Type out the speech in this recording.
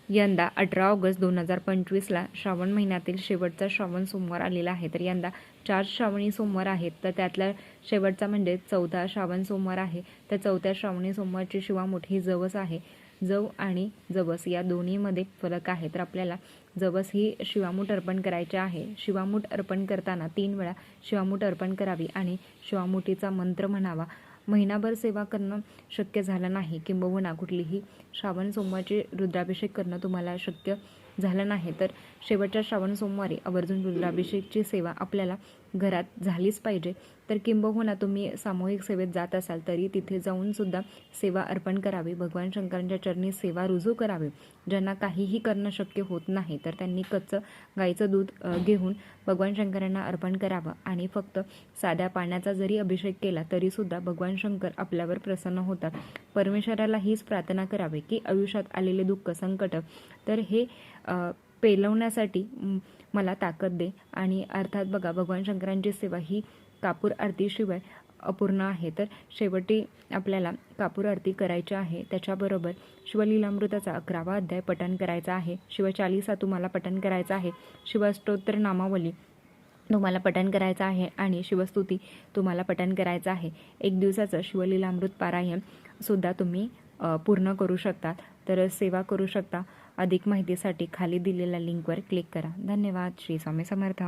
यंदा 18 ऑगस्ट 2025ला श्रावण महिन्यातील शेवटचा श्रावण सोमवार आलेला आहे. तर यंदा 4 श्रावणी सोमवार आहेत. तर त्यातला शेवटचा म्हणजे 14 श्रावण सोमवार आहे. तर 4थ्या श्रावणी सोमवारची शिवामूठ ही जवस आहे. जव आणि जवस या दोन्हीमध्ये फरक आहे. तर आपल्याला जवस ही शिवामूठ अर्पण करायची आहे. शिवामूठ अर्पण करताना 3 वेळा शिवामूठ अर्पण करावी आणि शिवामुठीचा मंत्र म्हणावा. महिनाभर सेवा करणं शक्य झालं नाही किंबहुना कुठलीही श्रावण सोमवारचे रुद्राभिषेक करणं तुम्हाला शक्य झालं नाही तर शेवटच्या श्रावण सोमवारी आवर्जून रुद्राभिषेकची सेवा आपल्याला घरात झालीच पाहिजे. तर किंबहुना तुम्ही सामूहिक सेवेत जात असाल तरी तिथे जाऊन सुद्धा सेवा अर्पण करावी. भगवान शंकरांच्या चरणी सेवा रुजू करावी. ज्यांना काहीही करणं शक्य होत नाही तर त्यांनी कच्चं गाईचं दूध घेऊन भगवान शंकरांना अर्पण करावं आणि फक्त साध्या पाण्याचा जरी अभिषेक केला तरी सुद्धा भगवान शंकर आपल्यावर प्रसन्न होतात. परमेश्वराला हीच प्रार्थना करावी की आयुष्यात आलेले दुःख संकट तर हे पेलवण्यासाठी मला ताकद दे. आणि अर्थात बघा भगवान शंकरांची सेवा ही कापूर आरतीशिवाय अपूर्ण आहे. तर शेवटी आपल्याला कापूर आरती करायची आहे. त्याच्याबरोबर शिवलीलामृताचा 11वा अध्याय पठण करायचा आहे. शिवचालीसा तुम्हाला पठण करायचा आहे. शिवस्तोत्र नामावली तुम्हाला पठण करायचं आहे आणि शिवस्तुती तुम्हाला पठण करायचं आहे. 1 दिवसाचं शिवलीलामृत पारायण सुद्धा तुम्ही पूर्ण करू शकतात. तर सेवा करू शकता. अधिक माहितीसाठी खाली दिलेल्या लिंकवर क्लिक करा. धन्यवाद. श्री स्वामी समर्थ.